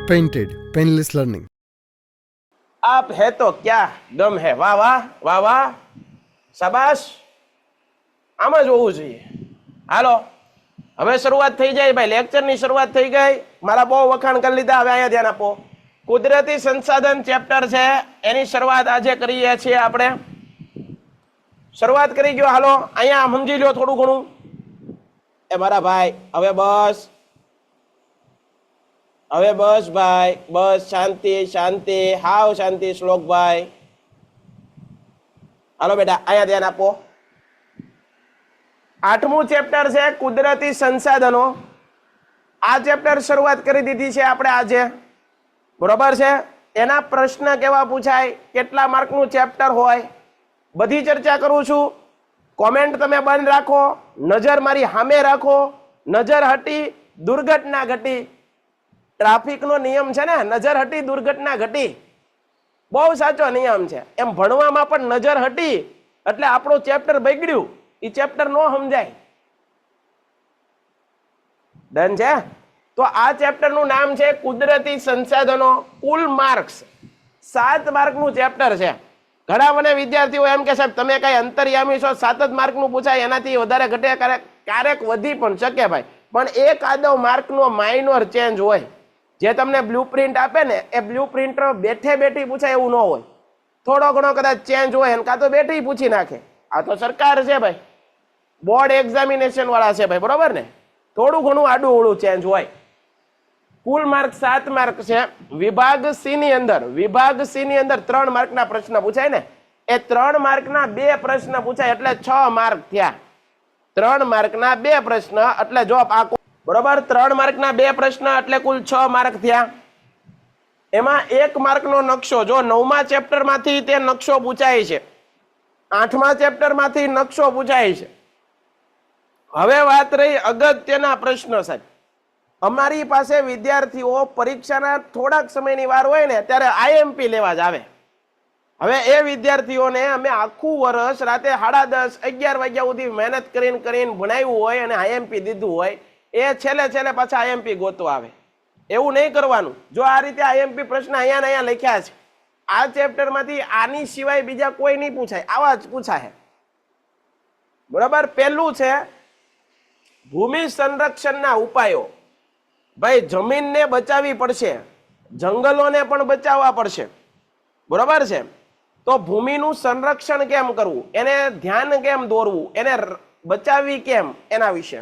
Painted painless learning. आप है तो क्या दम है। वाह वाह वाह वाह, શાબાશ, આમ જ હોવું જોઈએ। હાલો હવે શરૂઆત થઈ જાય ભાઈ, લેક્ચરની શરૂઆત થઈ ગઈ। મારા બહુ વખાણ કરી લીધા, હવે અહીંયા ધ્યાન આપો। કુદરતી સંસાધન ચેપ્ટર છે, એની શરૂઆત આજે કરીએ છીએ આપણે। શરૂઆત કરી ગયો, હાલો અહીંયા સમજી લો થોડું ઘણું। એ મારા ભાઈ હવે બસ, હવે બસ ભાઈ, બસ શાંતિ શાંતિ, હાવ શાંતિ શ્લોકભાઈ। હાલો બેટા અહીંયા ધ્યાન આપો। 8મું ચેપ્ટર છે કુદરતી સંસાધનો। આ ચેપ્ટર શરૂઆત કરી દીધી છે આપણે આજે, બરોબર છે। એના પ્રશ્ન કેવા પૂછાય, કેટલા માર્કનું ચેપ્ટર હોય, બધી ચર્ચા કરું છું। કોમેન્ટ તમે બંધ રાખો, નજર મારી સામે રાખો। નજર હટી દુર્ઘટના ઘટી, ટ્રાફિકનો નિયમ છે ને, નજર હટી દુર્ઘટના ઘટી, બહુ સાચો નિયમ છે। એમ ભણવામાં પણ નજર હટી એટલે આપણું ચેપ્ટર બગડ્યું, એ ચેપ્ટર નો સમજાય। ડન છે? તો આ ચેપ્ટરનું નામ છે કુદરતી સંસાધનો। કુલ માર્ક્સ 7 માર્કનું ચેપ્ટર છે। ઘણા મને વિદ્યાર્થીઓ એમ કે સાહેબ તમે કઈ અંતર્યામી છો, 7 જ માર્કનું પૂછાય, એનાથી વધારે ઘટે, ક્યારેક વધી પણ શકે ભાઈ, પણ એક આદો માર્કનો માઇનોર ચેન્જ હોય। જે તમને બ્લુપ્રિન્ટ આપે ને એ બ્લુપ્રિન્ટ બેઠે બેઠી પૂછાય એવું ન હોય, થોડો ઘણો કદાચ ચેન્જ હોય, કાં તો બેઠી પૂછી નાખે। આ તો સરકાર છે ભાઈ, બોર્ડ એક્ઝામિનેશન વાળા છે ભાઈ, બરોબર ને, થોડું ઘણું આડું અવળું ચેન્જ હોય। કુલ માર્ક 7 માર્ક છે। વિભાગ સી ની અંદર, વિભાગ સી ની અંદર 3 માર્કના પ્રશ્ન પૂછાય ને, એ 3 માર્કના 2 પ્રશ્ન પૂછાય એટલે 6 માર્ક થયા। 3 માર્કના 2 પ્રશ્ન એટલે જો આ બરોબર, 3 માર્કના 2 પ્રશ્ન એટલે કુલ 6 માર્ક થયા। એમાં 1 માર્કનો નકશો, જો 9મા ચેપ્ટરમાંથી તે નકશો પૂછાય છે, 8મા ચેપ્ટરમાંથી નકશો પૂછાય છે। હવે વાત રહી અગત્યના પ્રશ્નો સાહેબ। અમારી પાસે વિદ્યાર્થીઓ પરીક્ષાના થોડાક સમયની વાર હોય ને ત્યારે આઈએમપી લેવા જ આવે। હવે એ વિદ્યાર્થીઓને અમે આખું વર્ષ રાતે 10:30 11 વાગ્યા સુધી મહેનત કરીને ભણાવ્યું હોય અને આઈએમપી દીધું હોય, એ છેલ્લે પાછા આઈએમપી ગોતવા આવે। એવું નહીં કરવાનું। જો આ રીતે આઈએમપી પ્રશ્ન અહીંયા લખ્યા છે, આ ચેપ્ટરમાંથી આની સિવાય બીજા કોઈ નહીં પૂછાય, આવા જ પૂછાય, બરાબર। પહેલું છે ભૂમિ સંરક્ષણના ઉપાયો। ભાઈ જમીનને બચાવવી પડશે, જંગલોને પણ બચાવવા પડશે, બરોબર છે। તો ભૂમિનું સંરક્ષણ કેમ કરવું, એને ધ્યાન કેમ દોરવું, એને બચાવવી કેમ, એના વિશે।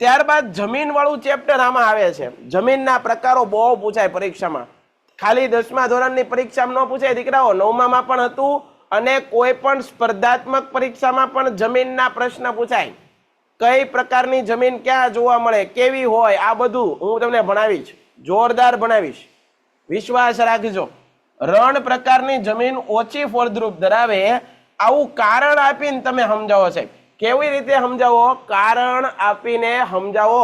ત્યારબાદ જમીન વાળું ચેપ્ટર આમાં આવે છે। જમીનના પ્રકારો બહુ પૂછાય પરીક્ષામાં, ખાલી 10મા ધોરણની પરીક્ષામાં ન પૂછાય દીકરાઓ, 9મામાં પણ હતું, અને કોઈ પણ સ્પર્ધાત્મક પરીક્ષામાં પણ જમીનના પ્રશ્ન પૂછાય। કઈ પ્રકારની જમીન ક્યાં જોવા મળે, કેવી હોય, આ બધું હું તમને ભણાવીશ, જોરદાર ભણાવીશ, વિશ્વાસ રાખજો। રણ પ્રકારની જમીન ઓછી ફળદ્રુપ ધરાવે, આવું કારણ આપીને તમે સમજાવો સાહેબ। કેવી રીતે સમજાવો, કારણ આપીને સમજાવો,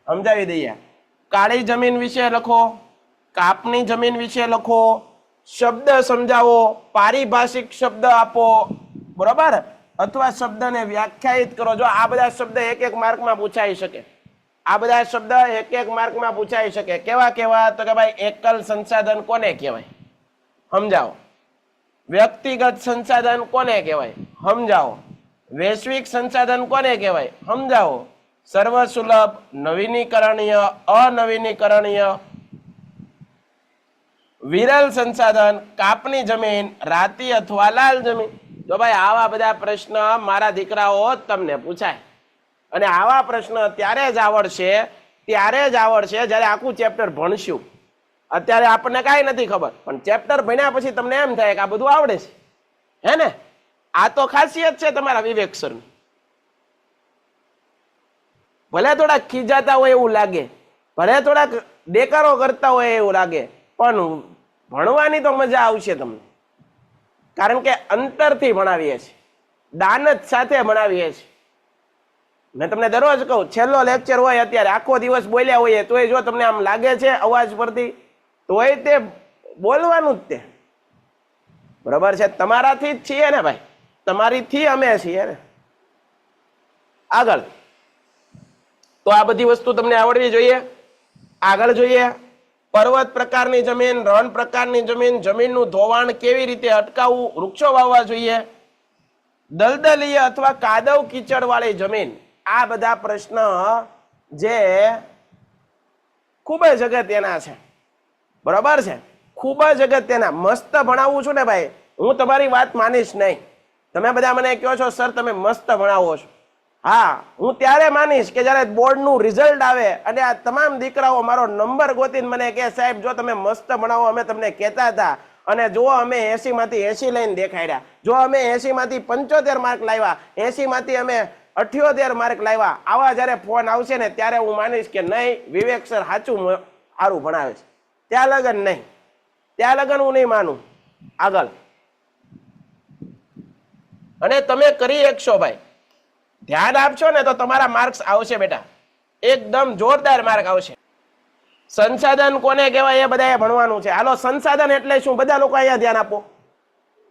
સમજાવી દઈએ। કાળી જમીન વિશે લખો, કાપની જમીન વિશે લખો, શબ્દ સમજાવો, પારિભાષિક શબ્દ આપો, બરોબર, અથવા શબ્દને વ્યાખ્યાયિત કરો। જો આ બધા શબ્દ 1-1 માર્કમાં પૂછાઈ શકે, આ બધા શબ્દ 1-1 માર્કમાં પૂછાઈ શકે। કેવા કેવા, તો કે ભાઈ એકલ સંસાધન કોને કહેવાય, સમજાવો। વ્યક્તિગત સંસાધન કોને કહેવાય, સમજાવો। વૈશ્વિક સંસાધન કોને કહેવાય, સમજાવો। સર્વસુલભ, નવીનીકરણીય, અનવીનીકરણીય, વિરલ સંસાધન, કાપની જમીન, રાતી અથવા લાલ જમીન। તો ભાઈ આવા બધા પ્રશ્ન મારા દીકરાઓ તમને પૂછાય, અને આવા પ્રશ્ન ત્યારે જ આવડશે જ્યારે આખું ચેપ્ટર ભણશું। અત્યારે આપણને કાંઈ નથી ખબર, પણ ચેપ્ટર ભણ્યા પછી તમને એમ થાય કે આ બધું આવડે છે, હે ને? આ તો ખાસિયત છે તમારા વિવેક સરની। ભલે થોડાક ખીજાતા હોય એવું લાગે, ભલે થોડાક દેકારો કરતા હોય એવું લાગે, પણ ભણવાની તો મજા આવશે તમને, કારણ કે અંતરથી ભણાવીએ છીએ, દાનત સાથે ભણાવીએ છીએ। મેં તમને દરરોજ કહું, છેલ્લો લેક્ચર હોય અત્યારે, આખો દિવસ બોલ્યા હોઈએ તોય જો તમને આમ લાગે છે અવાજ પરથી, તોય તે બોલવાનું જ તે, બરોબર છે। તમારાથી જ છીએ ને ભાઈ, તમારીથી અમે છીએ ને। આગળ તો આ બધી વસ્તુ તમને આવડવી જોઈએ। આગળ જોઈએ પર્વત પ્રકારની જમીન, રણ પ્રકારની જમીન, જમીનનું ધોવાણ કેવી રીતે અટકાવવું, વૃક્ષો વાવવા જોઈએ, દલદલીય અથવા કાદવ કીચડ વાળી જમીન. આ બધા પ્રશ્ન જે ખૂબ જ અગત્યના છે, બરોબર છે, ખૂબ જ અગત્યના. મસ્ત ભણાવું છું ને ભાઈ, હું તમારી વાત માનીશ નહીં. તમે બધા મને કહો છો સર તમે મસ્ત ભણાવો છો, હા હું ત્યારે માનીશ કે જ્યારે બોર્ડનું રિઝલ્ટ આવે અને આ તમામ દીકરાઓ મારો નંબર ગોતીને મને કહે સાહેબ જો તમે મસ્ત ભણાવો અમે તમને કહેતા હતા અને જો અમે 80 માંથી 80 લઈને દેખાડ્યા, જો અમે 80 માંથી 75 માર્ક લાવ્યા, 80 માંથી અમે 78 માર્ક લાવ્યા, આવા જ્યારે ફોન આવશે ને ત્યારે હું માનીશ કે નહીં વિવેક સર સારું ભણાવે છે. ત્યાં લગન નહીં, ત્યાં લગન હું નહીં માનું. આગળ અને તમે કરી શકશો ભાઈ, ધ્યાન આપશો ને તો તમારા માર્ક્સ આવશે બેટા, એકદમ જોરદાર માર્ક આવશે. સંસાધન કોને કહેવાય એ બધાએ ભણવાનું છે. હાલો સંસાધન એટલે શું, બધા લોકો અહીંયા ધ્યાન આપો.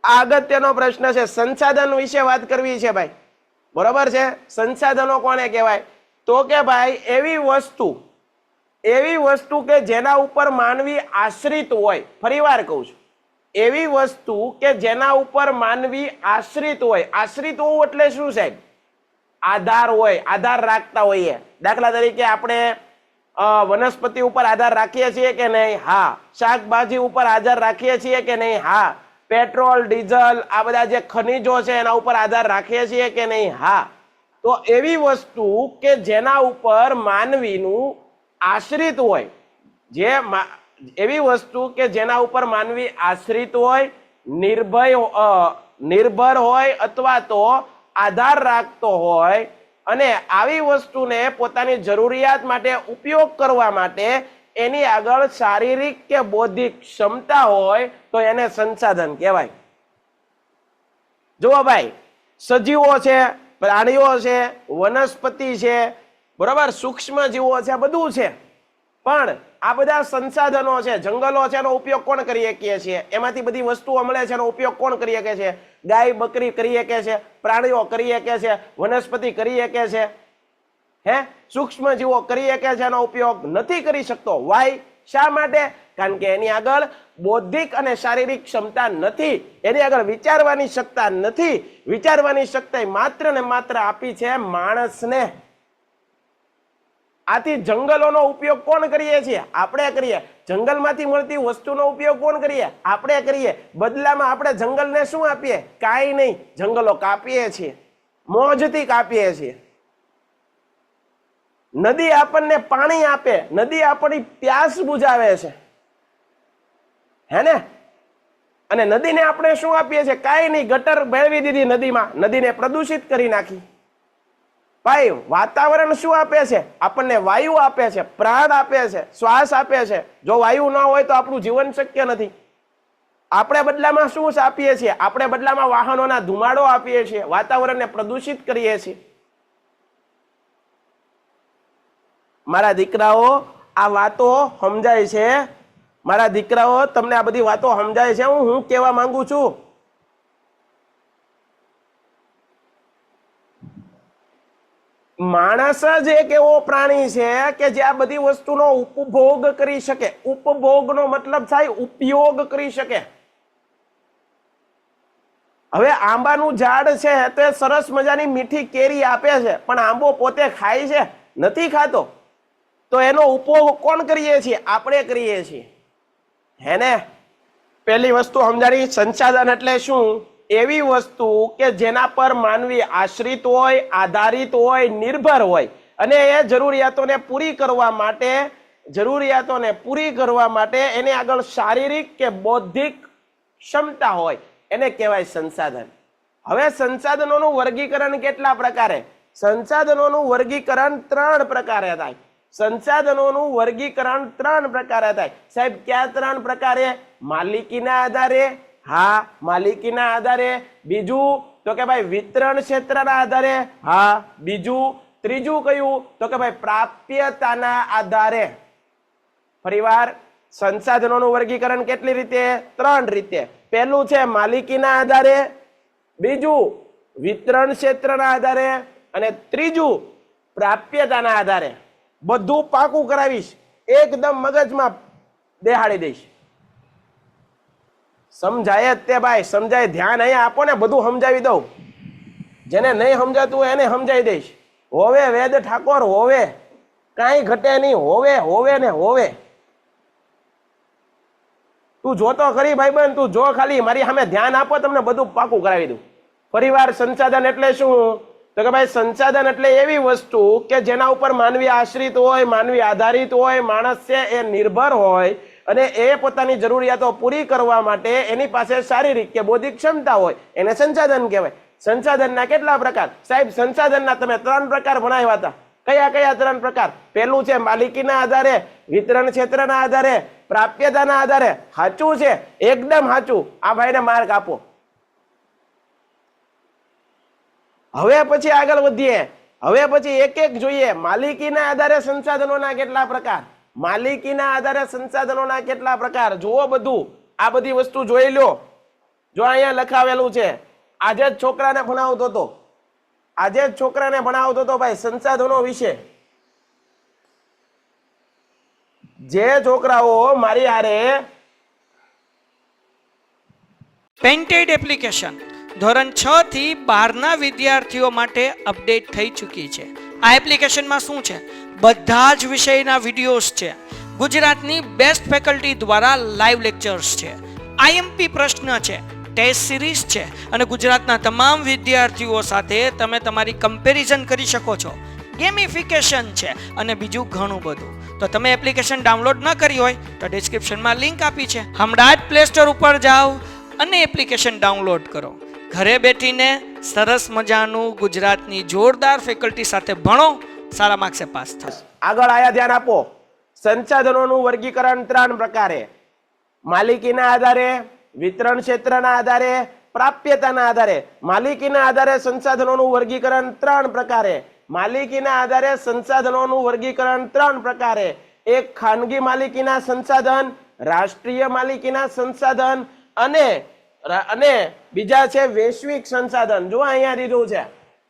આ અગત્યનો પ્રશ્ન છે, સંસાધન વિશે વાત કરવી છે ભાઈ, બરોબર છે. સંસાધનો કોને કહેવાય તો કે ભાઈ એવી વસ્તુ કે જેના ઉપર માનવી આશ્રિત હોય. ફરીવાર કહું છું, એવી વસ્તુ કે જેના ઉપર માનવી આશ્રિત હોય. આશ્રિત હોવું એટલે શું સાહેબ? આધાર હોય, આધાર રાખતા હોઈએ. દાખલા તરીકે આપણે વનસ્પતિ ઉપર આધાર રાખીએ છીએ કે નહીં? હા. શાકભાજી ઉપર આધાર રાખીએ છીએ કે નહીં? હા. પેટ્રોલ, ડીઝલ, આ બધા જે ખનિજો છે એના ઉપર આધાર રાખીએ છીએ કે નહીં? હા. તો એવી વસ્તુ કે જેના ઉપર માનવીનું આશ્રિત હોય, એવી વસ્તુ કે જેના ઉપર માનવી આશ્રિત હોય, નિર્ભર હોય અથવા તો આધાર રાખતો હોય અને આવી વસ્તુને પોતાની જરૂરિયાત માટે ઉપયોગ કરવા માટે એની આગળ શારીરિક કે બૌદ્ધિક ક્ષમતા હોય તો એને સંસાધન કહેવાય. જુઓ ભાઈ, સજીવો છે, પ્રાણીઓ છે, વનસ્પતિ છે, બરોબર, સૂક્ષ્મ જીવો છે, બધું છે, પણ આ બધા સંસાધનો છે. જંગલો છે એનો ઉપયોગ કોણ કરી શકીએ છીએ? એમાંથી બધી વસ્તુઓ મળે છે એનો ઉપયોગ કોણ કરી શકે છે? ગાય બકરી કરી શકે છે, પ્રાણીઓ કરી શકે છે, વનસ્પતિ કરી શકે છે, સૂક્ષ્મ જીવો કરી શકે છે. એનો ઉપયોગ નથી કરી શકતો. વાય? શા માટે? કારણ કે એની આગળ બૌદ્ધિક અને શારીરિક ક્ષમતા નથી, એની આગળ વિચારવાની શક્તિ નથી. વિચારવાની શક્તિ માત્ર ને માત્ર આપી છે માણસને. આથી જંગલોનો ઉપયોગ કોણ કરીએ છીએ? આપણે કરીએ. જંગલમાંથી મળતી વસ્તુનો ઉપયોગ કોણ કરીએ? આપણે કરીએ. બદલામાં આપણે જંગલને શું આપીએ? કાંઈ નહીં, જંગલો કાપીએ છીએ, મોજથી કાપીએ છીએ. નદી આપણને પાણી આપે, નદી આપણી પ્યાસ બુઝાવે છે, હે ને? અને નદીને આપણે શું આપીએ છીએ? કાંઈ નહીં, ગટર ભેળવી દીધી નદીમાં, નદીને પ્રદૂષિત કરી નાખી. ભાઈ વાતાવરણ શું આપે છે? આપણને વાયુ આપે છે, પ્રાણ આપે છે, શ્વાસ આપે છે. જો વાયુ ન હોય તો આપણું જીવન શક્ય નથી. આપણે બદલામાં શું આપીએ છીએ? આપણે બદલામાં વાહનોના ધુમાડો આપીએ છીએ, વાતાવરણને પ્રદૂષિત કરીએ છીએ. મારા દીકરાઓ આ વાતો સમજાય છે? મારા દીકરાઓ તમને આ બધી વાતો સમજાય છે? હું કહેવા માંગુ છું. માણસ જ એક એવો પ્રાણી છે કે જે આ બધી વસ્તુનો ઉપભોગ કરી શકે. ઉપભોગનો મતલબ થાય ઉપયોગ કરી શકે. હવે આંબાનું ઝાડ છે તે સરસ મજાની મીઠી કેરી આપે છે, પણ આંબો પોતે ખાય છે? નથી ખાતો. તો એનો ઉપયોગ કોણ કરીએ છીએ? આપણે કરીએ છીએ, હે ને? પહેલી વસ્તુ સમજાણી, સંસાધન એટલે શું? એવી વસ્તુ કે જેના પર માનવી આશ્રિત હોય, આધારિત હોય, નિર્ભર હોય અને એ જરૂરિયાતોને પૂરી કરવા માટે એની આગળ શારીરિક કે બૌદ્ધિક ક્ષમતા હોય, એને કહેવાય સંસાધન. હવે સંસાધનોનું વર્ગીકરણ કેટલા પ્રકારે? સંસાધનોનું વર્ગીકરણ 3 પ્રકારે થાય. સંસાધનોનું વર્ગીકરણ 3 પ્રકારે થાય. સાહેબ કયા 3 પ્રકારે? માલિકીના આધારે, હા માલિકીના આધારે. બીજું તો કે ભાઈ વિતરણ ક્ષેત્રના આધારે, હા. બીજું, ત્રીજું કયું તો કે ભાઈ પ્રાપ્યતાના આધારે. ફરીવાર, સંસાધનોનું વર્ગીકરણ કેટલી રીતે? 3 રીતે. પહેલું છે માલિકીના આધારે, બીજું વિતરણ ક્ષેત્રના આધારે અને ત્રીજું પ્રાપ્યતાના આધારે. બધું પાકું કરાવીશ, એકદમ મગજમાં દેહાડી દઈશ. સમજાય જ તે ભાઈ, સમજાય. ધ્યાન અહીંયા આપો ને, બધું સમજાવી દઉં. જેને નહીં સમજાતું હોય એને સમજાવી દઈશ. હોવે વેદ ઠાકોર હોવે, કાંઈ ઘટે નહીં. હોવે હોવે ને હોવે. તું જોતો ખરી ભાઈ બન, તું જો ખાલી, મારી સામે ધ્યાન આપો, તમને બધું પાકું કરાવી દઉં. પરિવાર સંસાધન એટલે શું? તો કે ભાઈ સંસાધન એટલે એવી વસ્તુ કે જેના ઉપર માનવી આશ્રિત હોય, માનવી આધારિત હોય, માણસ છે એ નિર્ભર હોય અને એ પોતાની જરૂરિયાતો પૂરી કરવા માટે એની પાસે શારીરિક કે બૌદ્ધિક ક્ષમતા હોય, એને સંસાધન કહેવાય. સંસાધનના કેટલા પ્રકાર? સાહેબ સંસાધનના તમે 3 પ્રકાર ભણાવ્યા હતા. કયા કયા 3 પ્રકાર? પહેલું છે માલિકીના આધારે, વિતરણ ક્ષેત્રના આધારે, પ્રાપ્યતાના આધારે. સાચું છે, એકદમ સાચું. આ ભાઈને માર્ક આપો. હવે પછી આગળ વધીએ. હવે પછી એક એક જોઈએ. માલિકીના આધારે સંસાધનોના કેટલા પ્રકાર? માલિકીના આધારે સંસાધનોના કેટલા પ્રકાર? જુઓ બધું, આ બધી વસ્તુ જોઈ લો. જો અહીંયા લખાવેલું છે. આજે જ છોકરાને ભણાવતો હતો, આજે જ છોકરાને ભણાવતો હતો ભાઈ સંસાધનો વિશે. જે છોકરાઓ મારી હારે પેન્ટેડ એપ્લિકેશન ધોરણ 6 થી 12 ના વિદ્યાર્થીઓ માટે અપડેટ થઈ ચૂકી છે. આ એપ્લિકેશનમાં શું છે? બધા જ વિષયના વિડીયોઝ છે. ગુજરાતની બેસ્ટ ફેકલ્ટી દ્વારા લાઈવ લેક્ચર્સ છે. આઈએમપી પ્રશ્ન છે, ટેસ્ટ સિરીઝ છે અને ગુજરાતના તમામ વિદ્યાર્થીઓ સાથે તમે તમારી કમ્પેરિઝન કરી શકો છો. ગેમિફિકેશન છે અને બીજું ઘણું બધું. તો તમે એપ્લિકેશન ડાઉનલોડ ન કરી હોય તો ડિસ્ક્રિપ્શનમાં લિંક આપી છે. હમણાં જ પ્લે સ્ટોર ઉપર જાઓ અને એપ્લિકેશન ડાઉનલોડ કરો. ઘરે બેઠીને સરસ મજાનું ગુજરાતની જોરદાર ફેકલ્ટી સાથે ભણો, સારા માર્ક્સે પાસ થશે. આગળ આયા ધ્યાન આપો. સંસાધનોનું વર્ગીકરણ 3 પ્રકારે: માલિકીના આધારે, વિતરણ ક્ષેત્રના આધારે, પ્રાપ્યતાના આધારે. માલિકીના આધારે સંસાધનોનું વર્ગીકરણ 3 પ્રકારે. માલિકીના આધારે સંસાધનોનું વર્ગીકરણ 3 પ્રકારે. એક ખાનગી માલિકીના સંસાધન, રાષ્ટ્રીય માલિકીના સંસાધન અને બીજા છે વૈશ્વિક સંસાધન. જો અહીંયા દીધું છે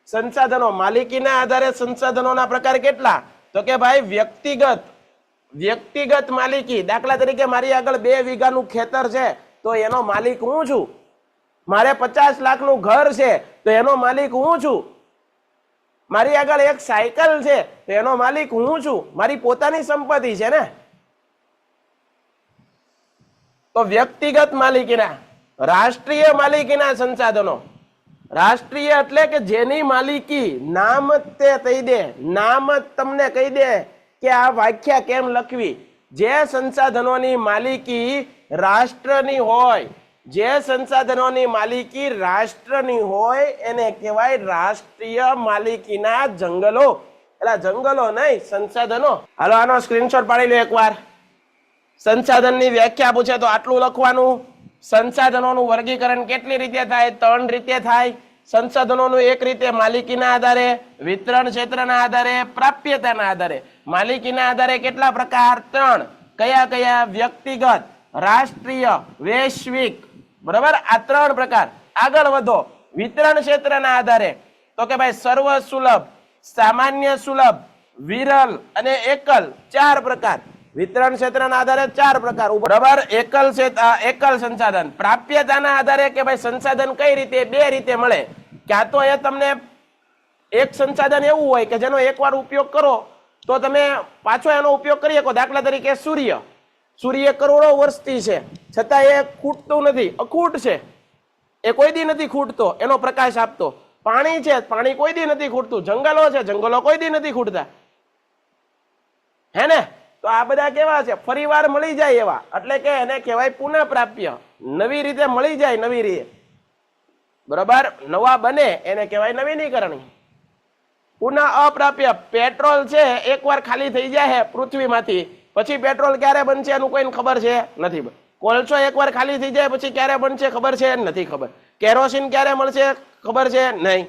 સંસાધનો. માલિકીના આધારે સંસાધનોના પ્રકાર કેટલા? તો કે ભાઈ વ્યક્તિગત માલિકી. દાખલા તરીકે મારી આગળ 2 વીઘાનું ખેતર છે તો એનો માલિક હું છું. મારે 50 લાખનું ઘર છે તો એનો માલિક હું છું. મારી આગળ એક સાયકલ છે તો એનો માલિક હું છું. મારી પોતાની સંપત્તિ છે ને. તો વ્યક્તિગત માલિકીના. રાષ્ટ્રીય માલિકીના સંસાધનો. રાષ્ટ્રીય એટલે કે જેની માલિકી નામ તે કહી દે, નામ તમને કહી દે કે આ વ્યાખ્યા કેમ લખવી. જે સંસાધનોની માલિકી રાષ્ટ્રની હોય, જે સંસાધનોની માલિકી રાષ્ટ્રની હોય એને કહેવાય રાષ્ટ્રીય માલિકીના જંગલો. એટલે જંગલો નહીં, સંસાધનો. હાલો આનો સ્ક્રીનશોટ પાડી લો એકવાર. સંસાધનની વ્યાખ્યા પૂછે તો આટલું લખવાનું. સંસાધનોનું વર્ગીકરણ કેટલી રીતે થાય? 3 રીતે થાય. સંસાધનોનું એક રીતે માલિકીના આધારે, વિતરણ ક્ષેત્રના આધારે, પ્રાપ્યતાના આધારે. માલિકીના આધારે કેટલા પ્રકાર? 3. કયા કયા? વ્યક્તિગત, રાષ્ટ્રીય, વૈશ્વિક. બરાબર, આ 3 પ્રકાર. આગળ વધો. વિતરણ ક્ષેત્રના આધારે તો કે ભાઈ સર્વ સુલભ, સામાન્ય સુલભ, વિરલ અને એકલ. 4 પ્રકાર. વિતરણ ક્ષેત્રના આધારે 4 પ્રકાર. બરાબર, એકલ સંસાધન. પ્રાપ્યતાના આધારે કે ભાઈ સંસાધન કઈ રીતે? 2 રીતે મળે. ક્યાં તો એ તમને એક સંસાધન એવું હોય કે જેનો એકવાર ઉપયોગ કરો તો તમે પાછો એનો ઉપયોગ કરી શકો. દાખલા તરીકે સૂર્ય કરોડો વર્ષથી છે છતાં એ ખૂટતું નથી, અખૂટ છે. એ કોઈ દી નથી ખૂટતો, એનો પ્રકાશ આપતો. પાણી છે, પાણી કોઈ દી નથી ખૂટતું. જંગલો છે, જંગલો કોઈ દી નથી ખૂટતા. હે ને? તો આ બધા કેવા છે? ફરીવાર મળી જાય એવા, એટલે કે એને કહેવાય પુનઃ પ્રાપ્ય. નવી રીતે મળી જાય, નવી રીતે. બરાબર, નવા બને એને કહેવાય નવીનીકરણ. પુનઃ અપ્રાપ્ય. પેટ્રોલ છે એકવાર ખાલી થઈ જાય પૃથ્વીમાંથી, પછી પેટ્રોલ ક્યારે બનશે એનું કોઈને ખબર છે? નથી. કોલસો એકવાર ખાલી થઈ જાય પછી ક્યારે બનશે ખબર છે? નથી ખબર. કેરોસીન ક્યારે મળશે ખબર છે? નહીં.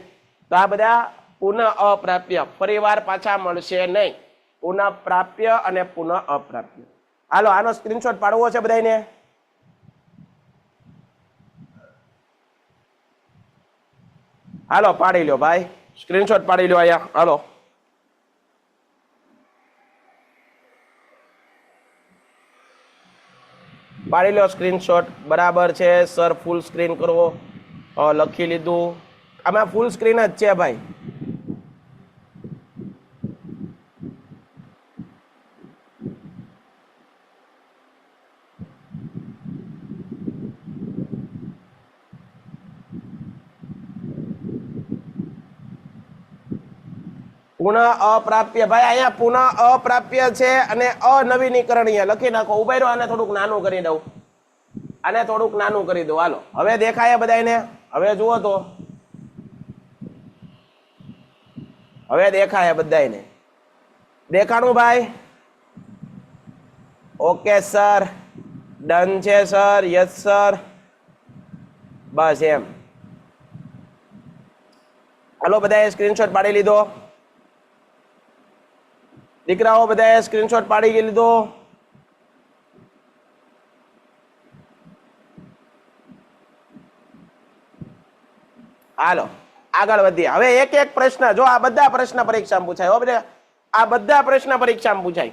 તો આ બધા પુનઃ અપ્રાપ્ય, ફરીવાર પાછા મળશે નહીં. પુનઃ પ્રાપ્ય અને પુનઃ અપ્રાપ્ય. હાલો આનો સ્ક્રીનશોટ પાડવો છે બધાને. હાલો પાડી લો ભાઈ, સ્ક્રીનશોટ પાડી લો અહીંયા. હાલો પાડી લો સ્ક્રીનશોટ. બરાબર છે સર, ફૂલ સ્ક્રીન કરો. લખી લીધું. આમાં ફૂલ સ્ક્રીન જ છે ભાઈ. પુનઃ અપ્રાપ્ય ભાઈ, અહીંયા પુનઃ અપ્રાપ્ય છે અને અનવીનીકરણીય લખી નાખો. ઉભા રહ્યો, આને થોડુંક નાનું કરી દઉં. આને થોડુંક નાનું કરી દઉં. હાલો, હવે દેખાય બધાને? હવે જુઓ તો, હવે દેખાય બધાને? દેખાણું ભાઈ? ઓકે સર, ડન છે સર, યસ સર. બસ એમ. હાલો, બધાએ સ્ક્રીનશોટ પાડી લીધો? દીકરાઓ બધાએ સ્ક્રીનશોટ પાડી લીધો? હાલો આગળ વધીએ. હવે એક એક પ્રશ્ન, જો આ બધા પ્રશ્ન પરીક્ષામાં પૂછાય. હો બધા, આ બધા પ્રશ્ન પરીક્ષામાં પૂછાય.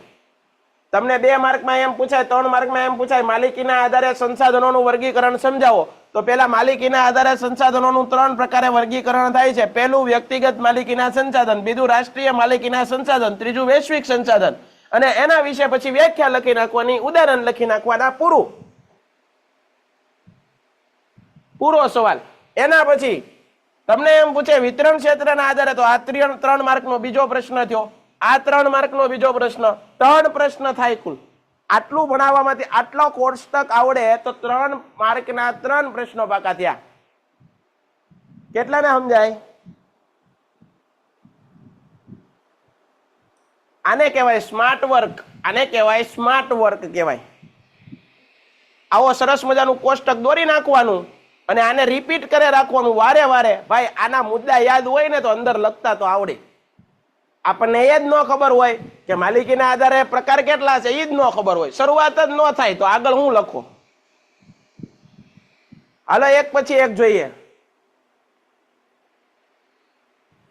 તમને 2 માર્કમાં એમ પૂછાય, 3 માર્કમાં એમ પૂછાય માલિકીના આધારે સંસાધનોનું વર્ગીકરણ સમજાવો. તો પેલા માલિકીના આધારે સંસાધનોનું 3 પ્રકારે વર્ગીકરણ થાય છે. પહેલું વ્યક્તિગત માલિકીના સંસાધન, બીજું રાષ્ટ્રીય માલિકીના સંસાધન, ત્રીજું વૈશ્વિક સંસાધન. અને એના વિશે પછી વ્યાખ્યા લખી નાખવાની, ઉદાહરણ લખી નાખવાના. પૂરો સવાલ. એના પછી તમને એમ પૂછે વિતરણ ક્ષેત્રના આધારે, તો આ 3 માર્કનો બીજો પ્રશ્ન થયો. આ 3 માર્કનો બીજો પ્રશ્ન. 3 પ્રશ્ન થાય કુલ. આટલું ભણાવવામાંથી આટલો કોષ્ટક આવડે તો 3 માર્કના 3 પ્રશ્નો પાકા થયા. કેટલાને સમજાય? આને કહેવાય સ્માર્ટ વર્ક. આને કહેવાય સ્માર્ટ વર્ક કહેવાય. આવો સરસ મજાનું કોષ્ટક દોરી નાખવાનું અને આને રિપીટ કરે રાખવાનું વારે વારે. ભાઈ આના મુદ્દા યાદ હોય ને તો અંદર લખતા તો આવડે. આપણને એ જ ન ખબર હોય કે માલિકીના આધારે પ્રકાર કેટલા છે, એ જ ન ખબર હોય, શરૂઆત જ ન થાય તો આગળ હું લખો? હાલો એક પછી એક જોઈએ.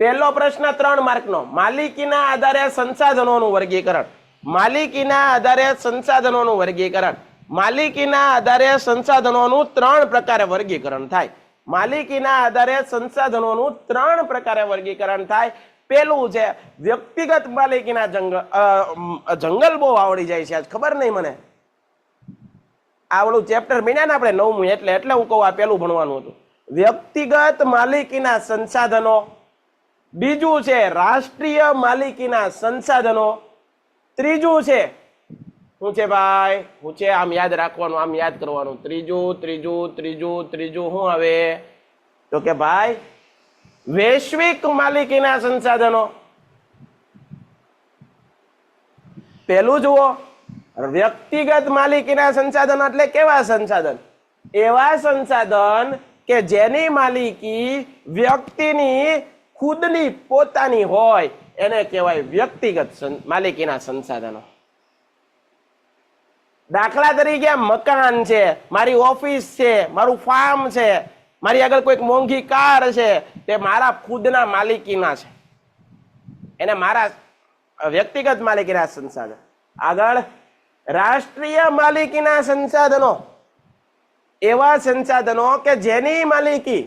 પહેલો પ્રશ્ન 3 માર્કનો, માલિકીના આધારે સંસાધનોનું વર્ગીકરણ. માલિકીના આધારે સંસાધનોનું વર્ગીકરણ. માલિકીના આધારે સંસાધનોનું 3 પ્રકારે વર્ગીકરણ થાય. માલિકીના આધારે સંસાધનોનું 3 પ્રકારે વર્ગીકરણ થાય. પેલું છે વ્યક્તિગત માલિકીના જંગલ બહુ આવડી જાય છે આજ, ખબર નહીં મને. આવડું ચેપ્ટર ભણ્યા ને આપણે 9મું, એટલે હું કહું આ પેલું ભણવાનું હતું. વ્યક્તિગત માલિકીના સંસાધનો. બીજું છે રાષ્ટ્રીય માલિકીના સંસાધનો. ત્રીજું છે શું છે ભાઈ? શું છે? આમ યાદ રાખવાનું, આમ યાદ કરવાનું. ત્રીજું શું આવે? તો કે ભાઈ વૈશ્વિક માલિકીના સંસાધનો. પેલું જુઓ, વ્યક્તિગત માલિકીના સંસાધનો એટલે કેવા સંસાધન? એવા સંસાધન કે જેની માલિકી વ્યક્તિની ખુદની પોતાની હોય એને કહેવાય વ્યક્તિગત માલિકીના સંસાધનો. દાખલા તરીકે મકાન છે, મારી ઓફિસ છે, મારું ફાર્મ છે, મારી આગળ કોઈક મોંઘી કાર છે, તે મારા ખુદના માલિકીના છે, એને મારા વ્યક્તિગત માલિકીના સંસાધન. આગળ રાષ્ટ્રીય માલિકીના સંસાધનો. એવા સંસાધનો કે જેની માલિકી,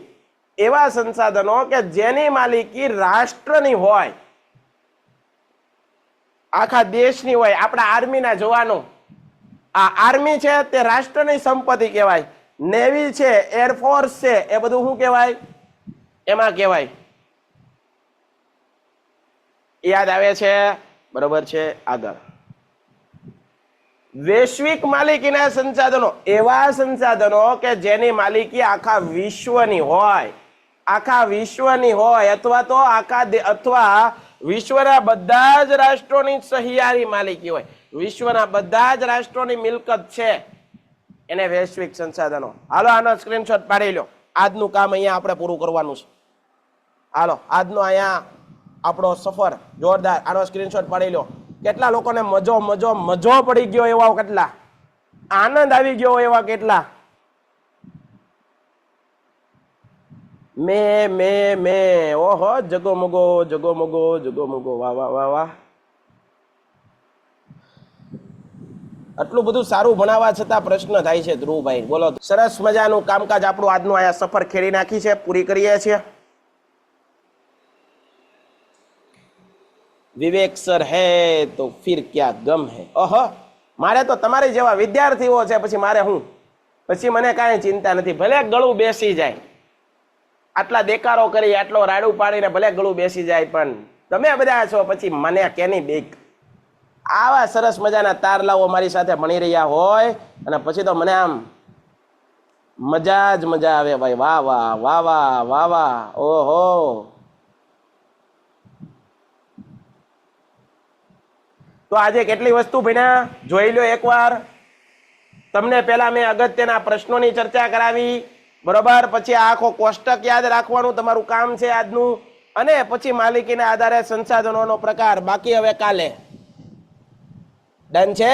એવા સંસાધનો કે જેની માલિકી રાષ્ટ્રની હોય, આખા દેશની હોય. આપણા આર્મીના જવાનો, આ આર્મી છે તે રાષ્ટ્રની સંપત્તિ કહેવાય. નેવી છે, એરફોર્સ છે, એ બધું શું કહેવાય? એમાં કહેવાય. યાદ આવે છે? બરોબર છે. આગળ વૈશ્વિક માલિકીના સંસાધનો. એવા સંસાધનો કે જેની માલિકી આખા વિશ્વની હોય, આખા વિશ્વની હોય, અથવા તો અથવા વિશ્વના બધા જ રાષ્ટ્રોની સહિયારી માલિકી હોય. વિશ્વના બધા જ રાષ્ટ્રોની મિલકત છે, એને વૈશ્વિક સંસાધનો. હાલો આનો સ્ક્રીનશોટ પાડી લો. આજનું કામ અહીંયા આપણે પૂરું કરવાનું છે. હાલો આજનો અહીંયા આપણો સફર જોરદાર. આનો સ્ક્રીનશોટ પાડી લો. કેટલા લોકોને મજો પડી ગયો એવા કેટલા, આનંદ આવી ગયો એવા કેટલા. મે ઓહો, જગો મગો, વાહ વાહ વાહ વાહ. આટલું બધું સારું ભણાવવા છતાં પ્રશ્ન થાય છે ધ્રુવભાઈ. બોલો. સરસ મજાનું કામકાજ આપણું આજનું આયા સફર ખેડી નાખી છે, પૂરી કરીએ છીએ. વિવેક સર હે તો ફિર ક્યા ગમ હે. ઓહો, મારે તો તમારી જેવા વિદ્યાર્થીઓ છે, પછી મારે હું, પછી મને કાંઈ ચિંતા નથી. ભલે ગળું બેસી જાય, આટલા દેકારો કરી, આટલો રાડું પાડીને ભલે ગળું બેસી જાય, પણ તમે બધા છો, પછી મને કેની બીક. આવા સરસ મજાના તારલાઓ મારી સાથે ભણી રહ્યા હોય અને પછી તો મને આમ મજા જ મજા આવે ભાઈ. વાહ વાહ વાહ વાહ વાહ વાહ. ઓહો, તો આજે કેટલી વસ્તુ ભણ્યા જોઈ લો એકવાર. તમને પહેલા મેં અગત્યના પ્રશ્નોની ચર્ચા કરાવી, બરોબર. પછી આખો કોષ્ટક યાદ રાખવાનું તમારું કામ છે આજનું, અને પછી માલિકીના આધારે સંસાધનોનો પ્રકાર. બાકી હવે કાલે. ડન છે?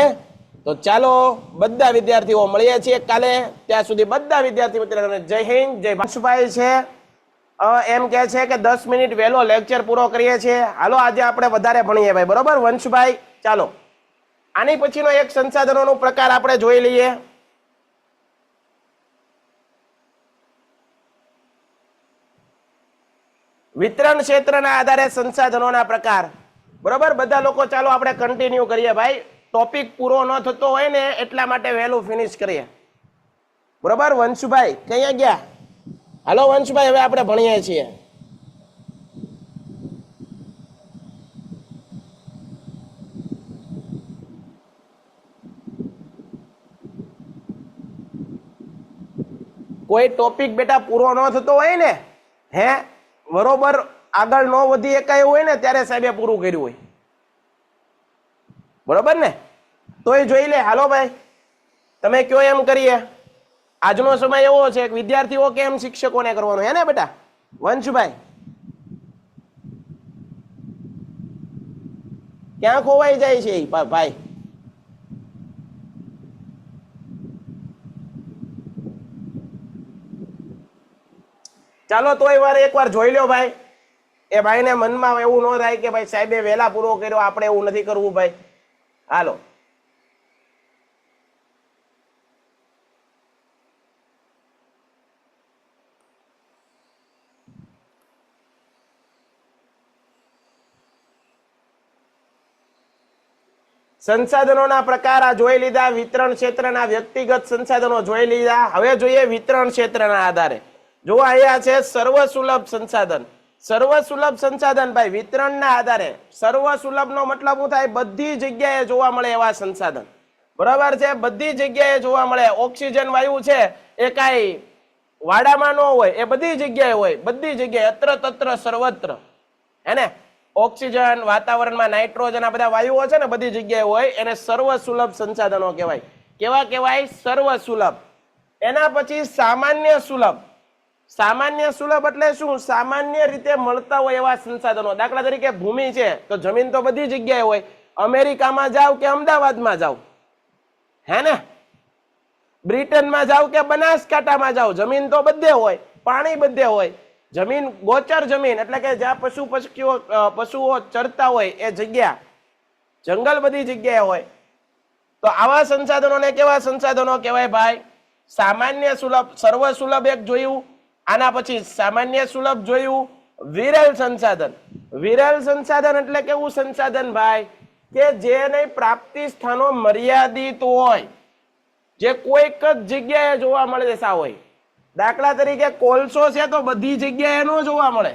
તો ચાલો બધા વિદ્યાર્થીઓ મળીએ છીએ કાલે. ત્યાં સુધી બધા વિદ્યાર્થી મિત્રોને જય હિન્દ, જય ભાઈ. છે એમ કે છે કે 10 મિનિટ વહેલો લેક્ચર પૂરો કરીએ છીએ. હાલો આજે આપણે વધારે ભણીએ ભાઈ, બરોબર વંશભાઈ? ચાલો આની પછીનો એક સંસાધનોનો પ્રકાર આપણે જોઈ લઈએ. વિતરણ ક્ષેત્રના આધારે સંસાધનોના પ્રકાર, બરોબર. બધા લોકો ચાલો આપણે કન્ટિન્યુ કરીએ ભાઈ. ટોપિક પૂરો ન થતો હોય ને એટલા માટે વહેલું ફિનિશ કરીએ, બરોબર. વંશુભાઈ કયા ગયા? હાલો વંશુભાઈ, હવે આપણે ભણીએ છીએ. કોઈ ટોપિક બેટા પૂરો ન થતો હોય ને, હે બરોબર, આગળ ન વધી એકાય હોય ને, ત્યારે સાહેબે પૂરું કર્યું હોય, બરોબર ને? તોય જોઈ લે. હાલો ભાઈ, તમે કયો એમ કરીએ. આજનો સમય એવો છે કે વિદ્યાર્થીઓ કેમ શિક્ષકોને કરવાનું, હે ને બેટા વંશભાઈ? ક્યાં ખોવાઈ જાય છે ભાઈ? ચાલો તોય વાર એકવાર જોઈ લો ભાઈ. એ ભાઈને મનમાં એવું ન થાય કે ભાઈ સાહેબે વહેલા પૂરો કર્યો, આપણે એવું નથી કરવું ભાઈ. હાલો. સંસાધનોના પ્રકાર આ જોઈ લીધા. વિતરણ ક્ષેત્રના વ્યક્તિગત સંસાધનો જોઈ લીધા. હવે જોઈએ વિતરણ ક્ષેત્રના આધારે. જો અહીંયા છે સર્વ સુલભ સંસાધન. સર્વ સુલભ સંસાધન ભાઈ વિતરણના આધારે. સર્વ સુલભનો મતલબ શું થાય? બધી જગ્યાએ જોવા મળે એવા સંસાધન, બરાબર છે? બધી જગ્યાએ જોવા મળે. ઓક્સિજન વાયુ છે એ કાંઈ વાડામાં ન હોય, એ બધી જગ્યાએ હોય. બધી જગ્યાએ, અત્ર તત્ર સર્વત્ર, હે ઓક્સિજન, વાતાવરણમાં નાઇટ્રોજન, આ બધા વાયુઓ છે ને બધી જગ્યાએ હોય. એને સર્વ સુલભ સંસાધનો કહેવાય. કેવા કહેવાય? સર્વ સુલભ. એના પછી સામાન્ય સુલભ. સામાન્ય સુલભ એટલે શું? સામાન્ય રીતે મળતા હોય એવા સંસાધનો. દાખલા તરીકે ભૂમિ છે તો જમીન તો બધી જગ્યાએ હોય. અમેરિકામાં જાવ કે અમદાવાદમાં જાવ, હે ને? બ્રિટનમાં જાવ કે બનાસકાંઠામાં જાવ, જમીન તો બધે હોય, પાણી બધે હોય. જમીન ગોચર જમીન એટલે કે જ્યાં પશુઓ ચરતા હોય એ જગ્યા, જંગલ બધી જગ્યાએ હોય. તો આવા સંસાધનોને કેવા સંસાધનો કહેવાય ભાઈ? સામાન્ય સુલભ. સર્વ સુલભ એક જોયું. આના પછી સામાન્ય સુલભ જોયું. વિરલ સંસાધન. વિરલ સંસાધન એટલે કેવું સંસાધન ભાઈ? કે જેને પ્રાપ્તિ સ્થાનો મર્યાદિત હોય, જે કોઈક જ જગ્યાએ જોવા મળે છે હોય. દાખલા તરીકે કોલસો છે તો બધી જગ્યાએ ન જોવા મળે.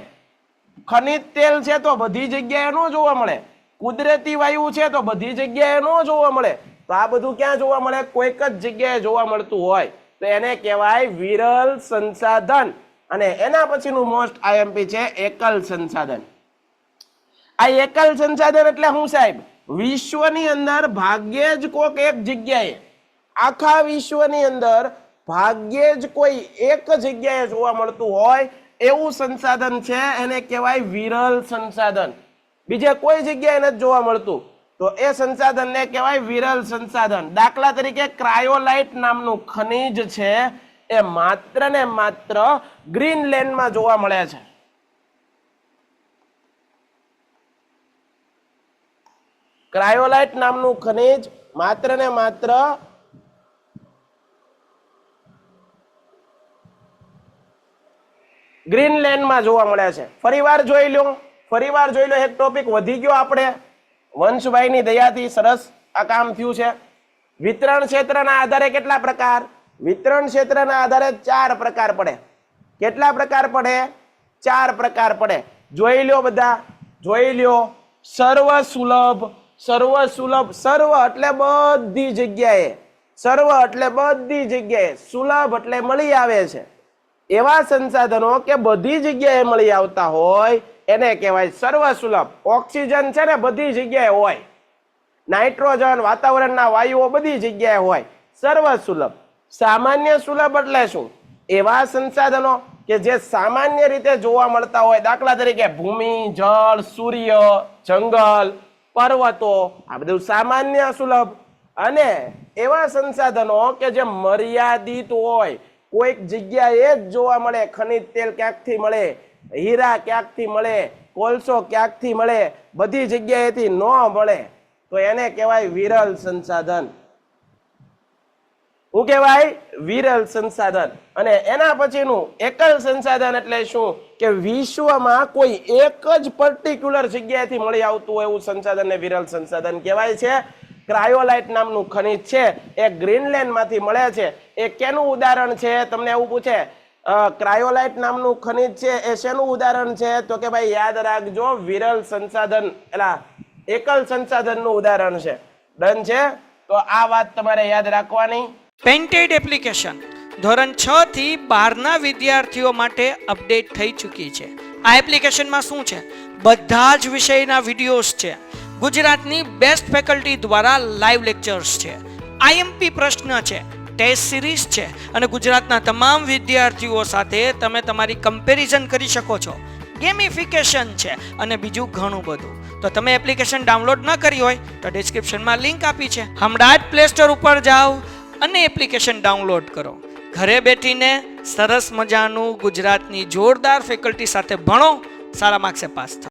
ખનિજ તેલ છે તો બધી જગ્યાએ ન જોવા મળે. કુદરતી વાયુ છે તો બધી જગ્યાએ ન જોવા મળે. તો આ બધું ક્યાં જોવા મળે? કોઈક જ જગ્યાએ જોવા મળતું હોય તો એને કહેવાય વિરલ સંસાધન. અને એના પછીનું મોસ્ટ આઈએમપી છે એકલ સંસાધન. આ એકલ સંસાધન એટલે શું સાહેબ? વિશ્વની અંદર ભાગ્યે જ કોઈક એક જગ્યાએ, આખા વિશ્વની અંદર ભાગ્યે જ કોઈ એક જગ્યાએ જોવા મળતું હોય એવું સંસાધન છે, એને કહેવાય વિરલ સંસાધન. બીજે કોઈ જગ્યાએ નથી જોવા મળતું તો એ સંસાધનને કહેવાય વિરલ સંસાધન. દાખલા તરીકે ક્રાયોલાઇટ નામનું ખનિજ છે એ માત્ર ને માત્ર ગ્રીનલેન્ડમાં જોવા મળે છે. ક્રાયોલાઇટ નામનું ખનિજ માત્ર ને માત્ર ગ્રીનલેન્ડમાં જોવા મળે છે. ફરીવાર જોઈ લો એક ટોપિક વધી ગયો આપણે વંશભાઈની દયાથી સરસ આ કામ થયું છે. વિતરણ ક્ષેત્રના આધારે કેટલા પ્રકાર? વિતરણ ક્ષેત્રના આધારે 4 પ્રકાર પડે. કેટલા પ્રકાર પડે? 4 પ્રકાર પડે. જોઈ લો બધા, જોઈ લો. સર્વ સુલભ, સર્વ એટલે બધી જગ્યાએ, સર્વ એટલે બધી જગ્યાએ, સુલભ એટલે મળી આવે છે. એવા સંસાધનો કે બધી જગ્યાએ મળી આવતા હોય એને કહેવાય સર્વ સુલભ. ઓક્સિજન છે ને બધી જગ્યાએ હોય, નાઇટ્રોજન, વાતાવરણના વાયુઓ બધી જગ્યાએ હોય, સર્વ સુલભ. સામાન્ય સુલભ એટલે શું? એવા સંસાધનો કે જે સામાન્ય રીતે જોવા મળતા હોય, દાખલા તરીકે ભૂમિ, જળ, સૂર્ય, જંગલ, પર્વતો, આ બધું સામાન્ય સુલભ. અને એવા સંસાધનો કે જે મર્યાદિત હોય, કોઈક જગ્યાએ જ જોવા મળે, ખનિજ તેલ ક્યાંકથી મળે, હીરા ક્યાંકથી મળે, કોલસો ક્યાંકથી મળે, બધી જગ્યાએથી ન મળે, તો એને કહેવાય વિરલ સંસાધન. શું કહેવાય? વિરલ સંસાધન. અને એના પછીનું એકલ સંસાધન એટલે શું? કે વિશ્વમાં કોઈ એક જ પર્ટિક્યુલર જગ્યાએથી મળી આવતું હોય એવું સંસાધનને વિરલ સંસાધન કહેવાય છે. ક્રાયોલાઇટ નામનું ખનિજ છે એ ગ્રીનલેન્ડમાંથી મળે છે. એ કેનું ઉદાહરણ છે? તમને એવું પૂછે ક્રાયોલાઇટ નામનું ખનિજ છે એ શેનું ઉદાહરણ છે? તો કે ભાઈ યાદ રાખજો, વિરલ સંસાધન એટલે એકલ સંસાધનનું ઉદાહરણ છે. ડન છે? તો આ વાત તમારે યાદ રાખવાની. પેન્ટેડ એપ્લિકેશન ધોરણ 6 થી 12ના વિદ્યાર્થીઓ માટે અપડેટ થઈ ચૂકી છે. આ એપ્લિકેશનમાં શું છે? બધા જ વિષયના વિડીયોઝ છે. ગુજરાતની બેસ્ટ ફેકલ્ટી દ્વારા લાઈવ લેક્ચર્સ છે, આઈએમપી પ્રશ્ન છે, ટેસ્ટ સિરીઝ છે અને ગુજરાતના તમામ વિદ્યાર્થીઓ સાથે તમે તમારી કમ્પેરિઝન કરી શકો છો. ગેમિફિકેશન છે અને બીજું ઘણું બધું. તો તમે એપ્લિકેશન ડાઉનલોડ ન કરી હોય તો ડિસ્ક્રિપ્શનમાં લિંક આપી છે, હમણાં જ પ્લે સ્ટોર ઉપર જાઓ અને એપ્લિકેશન ડાઉનલોડ કરો. ઘરે બેઠીને સરસ મજાનું ગુજરાતની જોરદાર ફેકલ્ટી સાથે ભણો, સારા માર્ક્સે પાસ થાઓ.